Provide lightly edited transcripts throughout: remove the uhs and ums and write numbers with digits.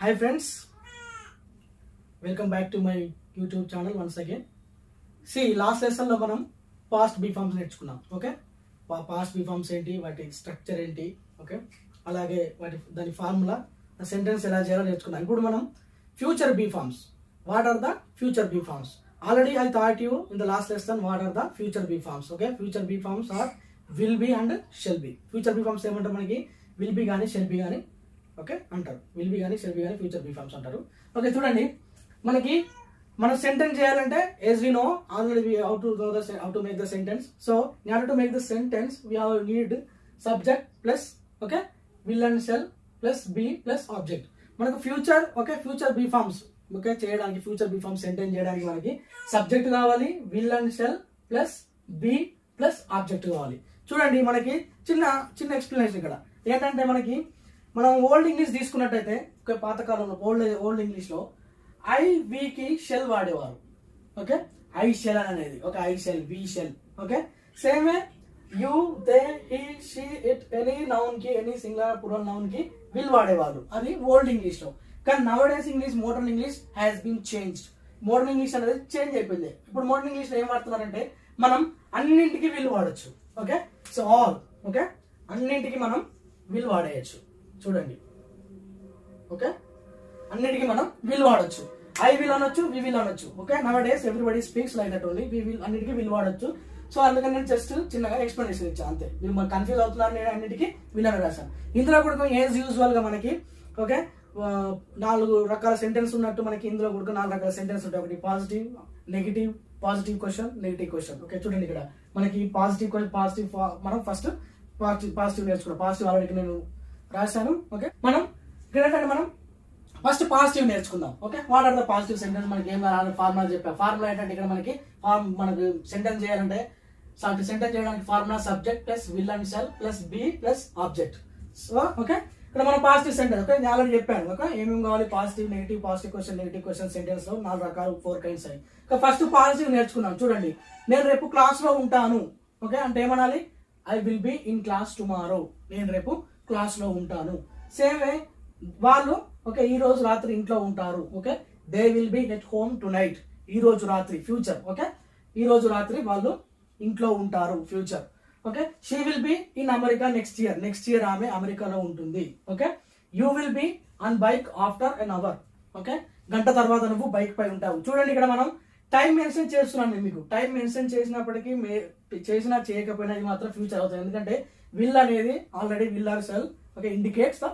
Hi friends, welcome back to my YouTube channel once again. See, last lesson లో మనం past be forms నేర్చుకున్నాం. Okay, past be forms ఏంటి, వాటి structure ఏంటి, okay, అలాగే దాని ఫార్ములా, సెంటెన్స్ ఎలా చేయాలో నేర్చుకున్నాం. ఇప్పుడు మనం future be forms. What are the future be forms? Already I thought you in the last lesson what are the future be forms. Okay, future be forms are will be and shall be. Future be forms ఏమంటారు? మనకి will be కానీ shall be కానీ okay అంటారు. Will be కానీ shall be కానీ future be forms అంటారు. Okay, చూడండి, మనకి మనం సెంటెన్స్ చేయాలంటే as we know already we how to make the sentence. So in order to make the sentence we have need subject plus okay will and shall plus be plus object. మనకు future okay future be forms okay చేయడానికి future be forms sentence చేయడానికి మనకి subject కావాలి, will and shall plus be plus object కావాలి. చూడండి, మనకి చిన్న explanation ఇక్కడ ఏంటంటే, మనం ఓల్డ్ ఇంగ్లీష్ తీసుకున్నట్టయితే ఒక పాతకాలంలో ఓల్డ్ ఇంగ్లీష్లో ఐ వీకి షెల్ వాడేవారు. ఓకే, ఐ షెల్ అనేది ఒక I shall, we shall. Okay, same way you, they, he, she, it, any noun కి, ఎనీ సింగులర్ ప్లూరల్ నౌన్ కి విల్ వాడేవారు. అది ఓల్డ్ ఇంగ్లీష్ లో. కానీ nowadays English, modern English has been changed. Modern English అనేది change అయిపోయింది. ఇప్పుడు modern English లో ఏం వాడుతున్నారంటే, మనం అన్నింటికి విల్ వాడచ్చు. ఓకే, సో ఆల్ ఓకే అన్నింటికి మనం విల్ వాడేయచ్చు. చూడండి, ఓకే అన్నిటికీ మనం విల్ వాడచ్చు. ఐ విల్ అనొచ్చు, వి విల్ అనొచ్చు. Okay, nowadays everybody speaks like that only. We will అన్నిటికీ విల్ వాడచ్చు. సో అందుకని నేను జస్ట్ చిన్నగా ఎక్స్ప్లెనేషన్ ఇచ్చాను అంతే. మీరు మనకు కన్ఫ్యూజ్ అవుతున్నారు, నేను అన్నిటికీ విల్ అని రాశాను. ఇందులో కూడా యాజ్ యూజువల్ గా మనకి ఓకే 4 రకాల సెంటెన్స్ ఉన్నట్టు మనకి ఇందులో కూడా 4 రకాల సెంటెన్స్ ఉంటాయి. ఒకటి positive, negative, positive question, negative question. Okay, చూడండి ఇక్కడ మనకి పాజిటివ్ మనం ఫస్ట్ పాజిటివ్ నేర్చుకున్నాం. పాజిటివ్ ఆల్రెడీ నేను రాశాను. ఓకే, మనం ఫస్ట్ పాజిటివ్ నేర్చుకుందాం. Okay, what are the positive sentence? మనకి ఏం ఫార్ములా చెప్పా. ఫార్ములా ఏంటంటే, ఇక్కడ మనకు సెంటెన్స్ చేయాలంటే సెంటెన్స్ చేయడానికి formula subject plus will and shall plus be plus object. So okay, ఇక్కడ మనం పాజిటివ్ సెంటెన్స్ ఓకే నేను ఆల్రెడీ చెప్పాను. ఓకే, ఏమేమి కావాలి? Positive, negative, positive question, negative question sentence లో 4 రకాలు 4 కైండ్స్ అయ్యి. ఫస్ట్ పాజిటివ్ నేర్చుకున్నాం. చూడండి, నేను రేపు క్లాస్ లో ఉంటాను. ఓకే, అంటే ఏమనాలి? I will be in class tomorrow. నేను రేపు క్లాస్ లో ఉంటాను. సేమ్ వే వాళ్ళు ఓకే ఈ రోజు రాత్రి ఇంట్లో ఉంటారు. Okay, they will be at home tonight. ఈ రోజు రాత్రి ఫ్యూచర్. ఓకే, ఈ రోజు రాత్రి వాళ్ళు ఇంట్లో ఉంటారు future. Okay, she will be in America next year. Next year ఆమె అమెరికాలో ఉంటుంది. Okay, you will be on bike after an hour. Okay, గంట తర్వాత నువ్వు బైక్ పై ఉంటావు. చూడండి, ఇక్కడ మనం టైం మెన్షన్ చేస్తున్నాను. నేను మీకు టైం మెన్షన్ చేసినప్పటికీ చేసినా చేయకపోయినా ఇది మాత్రం ఫ్యూచర్ అవుతుంది. ఎందుకంటే విల్ అనేది already will or shall okay indicates the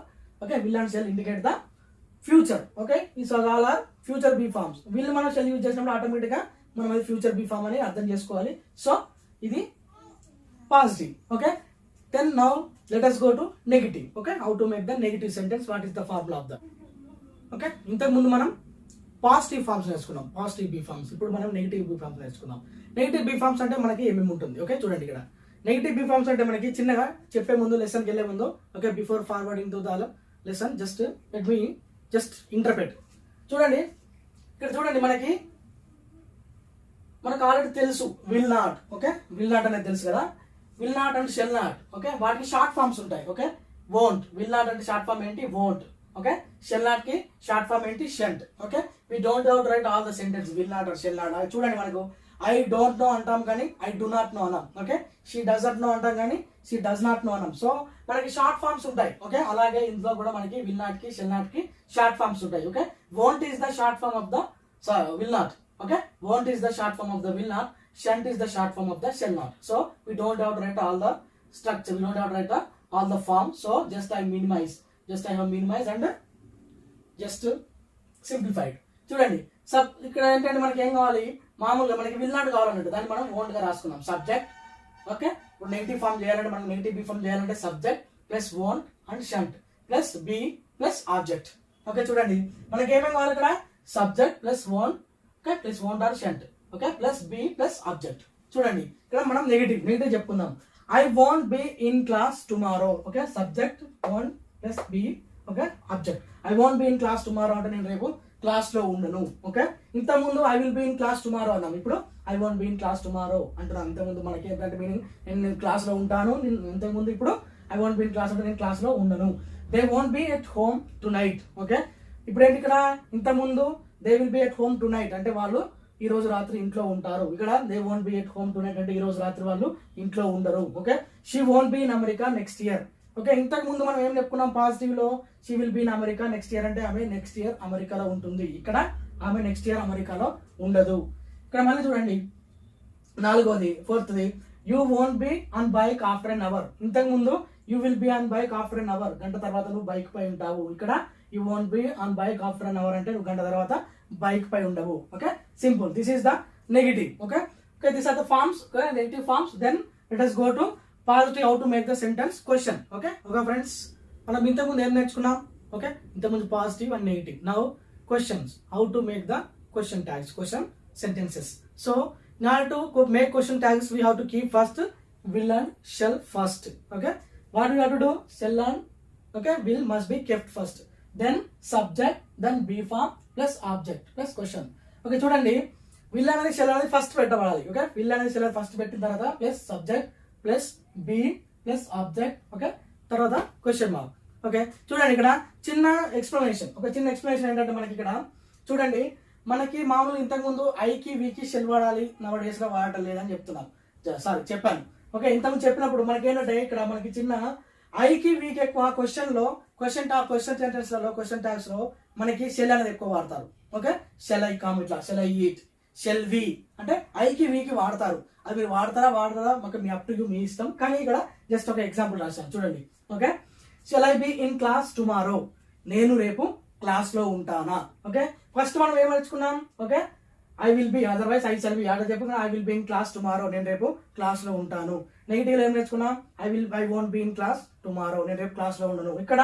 okay will and shall indicate the future. Okay, ఈ all are future be forms. Will మనం షెల్ యూజ్ చేసినప్పుడు ఆటోమేటిక్ గా మనం అది ఫ్యూచర్ బీ ఫార్మ్ అని అర్థం చేసుకోవాలి. సో ఇది positive. Okay, then now let us go to negative. Okay, how to make the negative sentence, what is the formula of the. Okay, ఇంతకు ముందు మనం పాజిటివ్ ఫార్మ్స్ నేర్చుకున్నాం, పాజిటివ్ బీ ఫార్మ్స్. ఇప్పుడు మనం నెగిటివ్ బీ ఫార్మ్స్ నేర్చుకున్నాం. Negative be forms అంటే మనకి ఏమేమి ఉంటుంది? ఓకే, చూడండి, ఇక్కడ నెగిటివ్ బీ ఫార్మ్స్ అంటే మనకి చిన్నగా చెప్పే ముందు, లెసన్కి వెళ్ళే ముందు okay before forwarding to the lesson just let me just interpret. చూడండి, ఇక్కడ చూడండి, మనకు ఆల్రెడీ తెలుసు will not. Okay, will not అనేది తెలుసు కదా. Will not and shall not. Okay, వాటికి షార్ట్ ఫార్మ్స్ ఉంటాయి. Okay, won't. విల్ నాట్ అంటే షార్ట్ ఫార్మ్ ఏంటి? వోంట్. ఓకే, షెల్ నాట్ కి షార్ట్ ఫార్మ్ ఏంటి? Shan't. Okay, we don't have to write all the sentence will not or shall not. చూడండి, మనకు I don't know అంటాం కానీ I do not know అన్నాం. Okay, she doesn't know అంటాం కానీ she does not know అన్నాం. So మనకి short forms ఉంటాయి. ఓకే, అలాగే ఇందులో కూడా మనకి విల్ నాట్ కి షెల్ నాట్ కి షార్ట్ ఫార్మ్స్ ఉంటాయి. Okay, won't is the short form of the will not. Okay, won't is the short form of the will not, shan't is the short form of the shall not. So we don't have to write all the structure, we don't have to write all the form. So I have minimized and just simplified. చూడండి, ఇక్కడ ఏంటంటే మనకి ఏం కావాలి? మామూలుగా మనకి will not కావాలన్నట్టు దాన్ని మనం won't గా రాసుకున్నాం. సబ్జెక్ట్. ఓకే, ఇప్పుడు నెగిటివ్ ఫార్మ్ చేయాలంటే మనం నెగిటివ్ బీ ఫార్మ్ చేయాలంటే subject plus won't and shan't plus be plus object. Okay, చూడండి, మనకి ఏమేమి కావాలి? ఇక్కడ subject plus won't okay plus won't or shan't okay plus be plus object. చూడండి, ఇక్కడ మనం నెగిటివ్ చెప్పుకుందాం. I won't be in class tomorrow. Okay, subject won't plus be okay object. I won't be in class tomorrow అంటే నేను రేపు class లో ఉండను. Okay, ఇంత ముందు I will be in class tomorrow అన్నాం. ఇప్పుడు I won't be in class tomorrow అంటున్నాను. ఇంతకుముందు మనకి ఏంటంటే మీనింగ్ నేను క్లాస్ లో ఉంటాను. ఇంతకుముందు ఇప్పుడు I won't be in class అంటే నేను క్లాస్ లో ఉండను. They won't be at home tonight. Okay, ఇప్పుడు ఏంటి ఇక్కడ ఇంత ముందు they will be at home tonight అంటే వాళ్ళు ఈ రోజు రాత్రి ఇంట్లో ఉంటారు. ఇక్కడ they won't be at home tonight అంటే ఈ రోజు రాత్రి వాళ్ళు ఇంట్లో ఉండరు. Okay, she won't be in America next year. Okay, ఇంతకు ముందు మనం ఏం చెప్పుకున్నాం పాజిటివ్ లో, she will be in America next year అంటే ఆమె నెక్స్ట్ ఇయర్ అమెరికాలో ఉంటుంది. ఇక్కడ ఆమె నెక్స్ట్ ఇయర్ అమెరికాలో ఉండదు. ఇక్కడ మళ్ళీ చూడండి నాలుగోది ఫోర్త్ది, you won't be on bike after an hour. ఇంతకు ముందు you will be on bike after an hour, గంట తర్వాత నువ్వు బైక్ పై ఉంటావు. ఇక్కడ you won't be on bike after an hour అంటే నువ్వు గంట తర్వాత బైక్ పై ఉండవు. Okay, simple. This is the negative. Okay, these are the forms, negative forms. Then let us go to positive, how to make the sentence question. Okay friends, మనం ఇంతకుముందు ఏం నేర్చుకున్నాం? ఓకే, ఇంతకుముందు positive and negative. Now questions, how to make the question tags, question sentences. So in order to make question tags, we have to keep first will and shall first. Okay, what we have to do? Shall and okay, will must be kept first, then subject, then be form plus object plus question. Okay, చూడండి will అనేది shall అనేది first పెట్టబడాలి. Okay, will అనేది shall first పెట్టిన తర్వాత plus subject plus be plus object. Okay, తర్వాత question mark. Okay, చూడండి ఇక్కడ చిన్న ఎక్స్ప్లెనేషన్. ఒక చిన్న ఎక్స్ప్లెనేషన్ ఏంటంటే మనకి ఇక్కడ చూడండి, మనకి మామూలు ఇంతకుముందు ఐకి వీకి షెల్ వాడాలి, నవ డేస్ లో వాడటం లేదని చెప్తున్నాం. సారీ చెప్పాను. ఓకే, ఇంతకుముందు చెప్పినప్పుడు మనకి ఏంటంటే ఇక్కడ మనకి చిన్న ఐకి వీకి ఎక్కువ క్వశ్చన్ సెంటెన్స్ లలో క్వశ్చన్ ట్యాగ్స్ లో మనకి షెల్ అనేది ఎక్కువ వాడతారు. ఓకే, షెల్ ఐ కమ్, ఇట్లా shall I eat, shall we అంటే ఐకి వీకి వాడతారు. అది మీరు వాడతారా మాకు మీ అప్ టు యూ, మీ ఇష్టం. కానీ ఇక్కడ జస్ట్ ఒక ఎగ్జాంపుల్ రాశాను చూడండి. Okay, shall I be in class tomorrow, నేను రేపు క్లాస్ లో ఉంటానా. ఓకే, ఫస్ట్ మనం ఏం నేర్చుకున్నాం? Okay, I will B, otherwise I shall be. ఆడ చెప్పుకున్నా I will be in class tomorrow, నేను రేపు క్లాస్ లో ఉంటాను. నెగిటివ్ లో ఏం నేర్చుకున్నాం? I won't be in class tomorrow, నేను రేపు క్లాస్ లో ఉండను. ఇక్కడ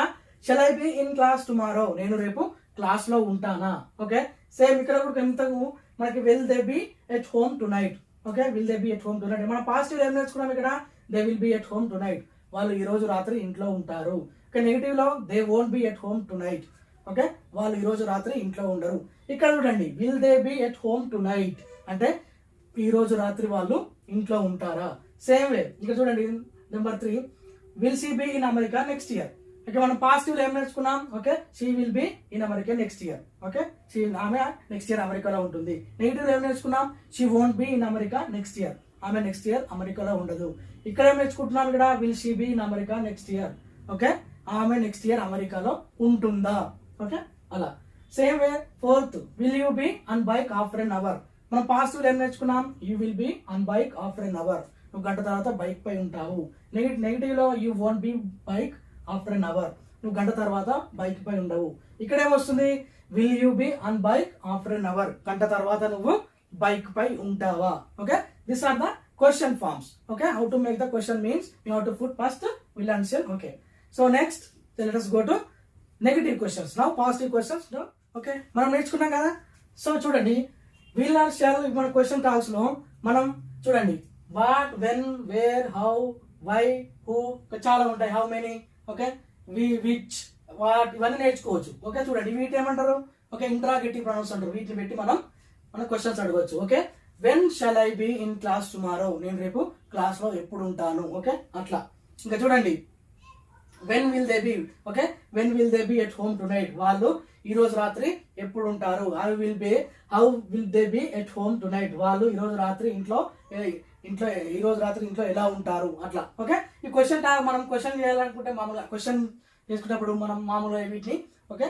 shall I be in class tomorrow, నేను రేపు క్లాస్ లో ఉంటానా. ఓకే, సేమ్ ఇక్కడ కూడా ఎంతకు మనకి will they be at home tonight. Okay, will they be at home to night. మనం పాజిటివ్ ఏం నేర్చుకున్నాం? ఇక్కడ they will be at home tonight, వాళ్ళు ఈ రోజు రాత్రి ఇంట్లో ఉంటారు. ఓకే, నెగిటివ్ లో they won't be at home tonight. Okay, వాళ్ళు ఈ రోజు రాత్రి ఇంట్లో ఉండరు. ఇక్కడ చూడండి will they be at home tonight అంటే ఈ రోజు రాత్రి వాళ్ళు ఇంట్లో ఉంటారా. సేమ్ వే ఇక్కడ చూడండి number 3, will she be in America next year. Okay, మనం పాజిటివ్ లో ఏం నేర్చుకున్నాం? Okay, she will be in America next year. Okay, ఆమె నెక్స్ట్ ఇయర్ అమెరికాలో ఉంటుంది. నెగిటివ్ లో ఏం నేర్చుకున్నాం? She won't be in America next year, ఆమె నెక్స్ట్ ఇయర్ అమెరికాలో ఉండదు. ఇక్కడ ఏం నేర్చుకుంటున్నాం? ఇక్కడ will she be in America next year. Okay, ఆమె నెక్స్ట్ ఇయర్ అమెరికాలో ఉంటుందా. ఓకే, అలా. Same way fourth, will you be on bike after an hour. మనం పాజిటివ్ ఏం నేర్చుకున్నాం? You will be on bike after an hour, నువ్వు గంట తర్వాత బైక్ పై ఉంటావు. నెగిటివ్ లో you won't be bike after an hour, నువ్వు గంట తర్వాత బైక్ పై ఉండవు. ఇక్కడ ఏమొస్తుంది? Will you be on bike after an hour, గంట తర్వాత నువ్వు బైక్ పై ఉంటావా. Okay, this are the question forms. Okay, how to make the question means you have to put first will and shall. Okay, so next let us go to negative questions. Now positive questions. Okay, మనం నేర్చుకున్నాం కదా. So చూడండి will or shall మన question tags లో మనం చూడండి what, when, where, how, why, who చాలా ఉంటాయి. How many, okay, which, what, ఇవన్నీ నేర్చుకోవచ్చు. ఓకే, చూడండి వీటి ఏమంటారు? ఓకే, ఇంట్రాగేటివ్ ప్రొనౌన్స్ అంటారు. వీటిని పెట్టి మనం క్వశ్చన్స్ అడగవచ్చు. Okay, when shall I be in class tomorrow, నేను రేపు క్లాస్ లో ఎప్పుడు ఉంటాను. ఓకే, అట్లా. ఇంకా చూడండి when will they be. Okay, when will they be at home tonight, వాళ్ళు ఈ రోజు రాత్రి ఎప్పుడు ఉంటారు. How will they be at home tonight, వాళ్ళు ఈ రోజు రాత్రి ఇంట్లో ఎలా ఉంటారు. అట్లా. ఓకే, ఈ క్వశ్చన్ మనం క్వశ్చన్ చేయాలనుకుంటే మామూలుగా క్వశ్చన్ చేసుకున్నప్పుడు మనం మామూలుగా వీటిని. Okay,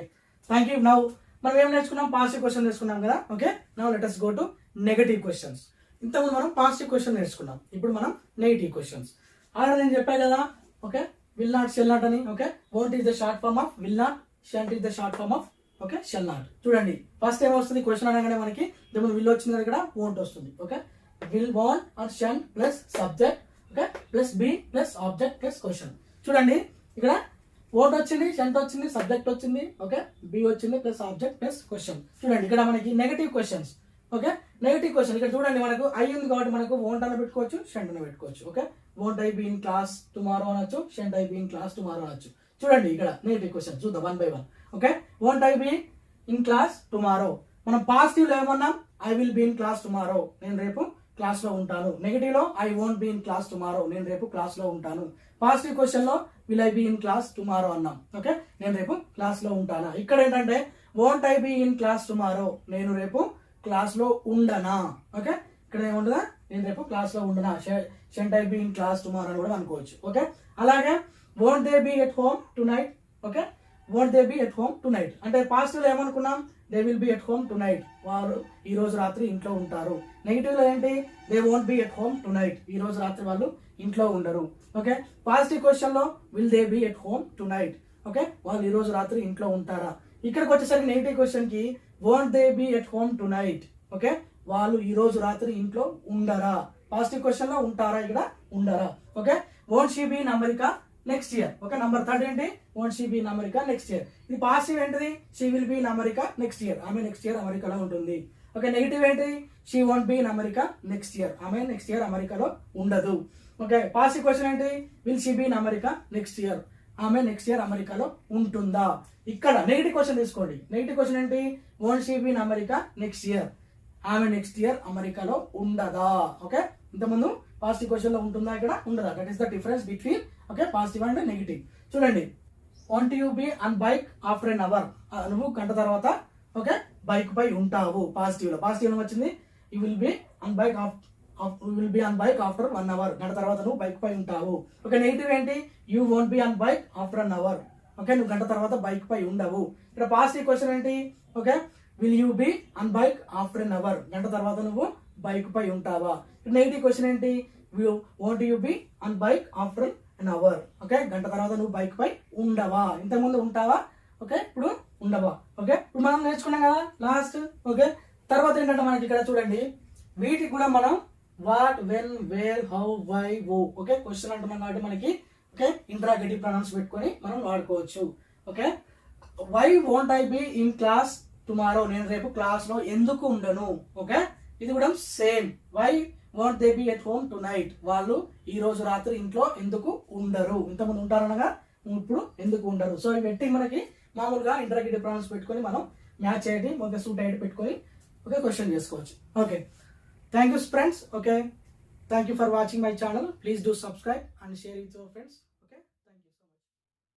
thank you. నౌ మనం ఏం నేర్చుకున్నాం? పాజిటివ్ క్వశ్చన్ నేర్చుకున్నాం కదా. Okay, now let us go to negative questions. ఇంతకుముందు మనం పాజిటివ్ క్వశ్చన్ నేర్చుకున్నాం, ఇప్పుడు మనం నెగటివ్ క్వశ్చన్స్. ఆల్రెడీ నేను చెప్పా కదా. Okay, will not, shall not అని. Okay, won't is the short form of will not, shan't is the short form of okay shall not. చూడండి ఫస్ట్ ఏం వస్తుంది? క్వశ్చన్ అనగానే మనకి ఇంతకుముందు will వచ్చింది కదా, ఇక్కడ won't వస్తుంది. Okay, will, won't or shan't plus subject. Okay, plus be plus object plus question. చూడండి ఇక్కడ won't వచ్చింది, shan't వచ్చింది, సబ్జెక్ట్ వచ్చింది. ఓకే, be వచ్చింది ప్లస్ ఆబ్జెక్ట్ ప్లస్ క్వశ్చన్. చూడండి ఇక్కడ మనకి negative questions. Okay, negative question ఇక్కడ చూడండి మనకు ఐ ఉంది కాబట్టి మనకు won't అని పెట్టుకోవచ్చు, shan't అని పెట్టుకోవచ్చు. Okay, won't I be in class tomorrow అనొచ్చు, shan't I be in class tomorrow అనొచ్చు. చూడండి ఇక్కడ నెగటివ్ క్వశ్చన్ చూద్దాం one by one. Okay, won't I be in class tomorrow. మనం పాజిటివ్ లో ఏమన్నాం? I will be in class tomorrow, నేను రేపు క్లాస్ లో ఉంటాను. నెగటివ్ లో I won't be in class tomorrow, నేను రేపు క్లాస్ లో ఉంటాను. పాజిటివ్ క్వశ్చన్ లో will I be in class tomorrow అన్నాం. ఓకే, నేను రేపు క్లాస్ లో ఉంటానా. ఇక్కడ ఏంటంటే won't I be in class tomorrow, నేను రేపు క్లాస్ లో ఉండనా. ఓకే, ఇక్కడ ఏముంటుందా, నేను రేపు క్లాస్ లో ఉండనా. Shan't I be in class tomorrow అని కూడా అనుకోవచ్చు. ఓకే, అలాగే won't they be at home tonight. Okay, won't they be at home tonight అంటే పాజిటివ్ లో ఏమనుకున్నాం, they will be at home tonight, వారు ఈ రోజు రాత్రి ఇంట్లో ఉంటారు. నెగిటివ్ లో ఏంటి, they won't be at home tonight, ఈ రోజు రాత్రి వాళ్ళు ఇంట్లో ఉండరు. ఓకే, పాజిటివ్ క్వశ్చన్ లో will they be at home tonight, okay వాళ్ళు ఈ రోజు రాత్రి ఇంట్లో ఉంటారా. ఇక్కడికి వచ్చేసరికి నెగిటివ్ క్వశ్చన్ కి won't they be at home tonight, okay వాళ్ళు ఈ రోజు రాత్రి ఇంట్లో ఉండరా. పాజిటివ్ క్వశ్చన్ లో ఉంటారా, ఇక్కడ ఉండరా. Okay, won't she be in America next year. Okay, number 3 ఏంటి, won't she be in America next year. ఇది పాజిటివ్ ఏంటిది, she will be in America next year, ఆమె నెక్స్ట్ ఇయర్ అమెరికాలో ఉంటుంది. ఓకే, నెగిటివ్ ఏంటి, she won't be in America next year, ఆమె next year అమెరికాలో ఉండదు. ఓకే, పాజిటివ్ క్వశ్చన్ ఏంటి, will she be in America next year, ఆమె నెక్స్ట్ ఇయర్ అమెరికాలో ఉంటుందా. ఇక్కడ నెగిటివ్ క్వశ్చన్ తీసుకోండి. నెగిటివ్ క్వశ్చన్ ఏంటి, won't she be in America next year, ఆమె నెక్స్ట్ ఇయర్ అమెరికాలో ఉండదా. ఓకే, ఇంతకుముందు పాజిటివ్ క్వశ్చన్ లో ఉంటుందా, ఇక్కడ ఉండదా. That is the difference between okay positive and negative. చూడండి, won't you be on bike after an hour, నువ్వు గంట తర్వాత ఓకే బైక్ పై ఉంటావు. పాజిటివ్ లో వచ్చింది, you will be on bike will be on bike after 1 hour, గంట తర్వాత నువ్వు బైక్ పై ఉంటావు. ఓకే, నెగిటివ్ ఏంటి, you won't be on bike after an hour, okay నువ్వు గంట తర్వాత బైక్ పై ఉండవు. ఇక్కడ పాజిటివ్ క్వశ్చన్ ఏంటి, okay will you be on bike after an hour, గంట తర్వాత నువ్వు బైక్ పై ఉంటావా. నెగిటివ్ క్వశ్చన్ ఏంటి, won't you be on bike after an hour, okay గంట తర్వాత నువ్వు బైక్ పై ఉండవా. ఇంతకుముందు ఉంటావా, ఓకే ఇప్పుడు ఉండవా. ఓకే, ఇప్పుడు మనం నేర్చుకున్నాం కదా లాస్ట్. ఓకే, తర్వాత ఏంటంటే మనకి ఇక్కడ చూడండి, వీటికి కూడా మనం what, when, where, how, why, who okay question అంటున్నాం కాబట్టి మనకి ఓకే ఇంట్రాగేటివ్ ప్రొనౌన్స్ పెట్టుకొని మనం వాడుకోవచ్చు. Okay, why won't I be in class tomorrow, నేను రేపు క్లాస్ లో ఎందుకు ఉండను. ఓకే, ఇది కూడా same. Why won't they be at home tonight, వాళ్ళు ఈ రోజు రాత్రి ఇంట్లో ఎందుకు ఉండరు. ఇంతకుముందు ఉంటారనగా ఇప్పుడు ఎందుకు ఉండరు. సో ఇవి పెట్టి మనకి మామూలుగా ఇంటరాగేటివ్ ప్రొనౌన్స్ పెట్టుకొని మనం మ్యాచ్ అయ్యేది ఒక సూట్ అయ్యేది పెట్టుకొని ఓకే క్వశ్చన్ చేసుకోవచ్చు. Okay, thank you friends. Okay, thank you for watching my channel. Please do subscribe and share with your friends.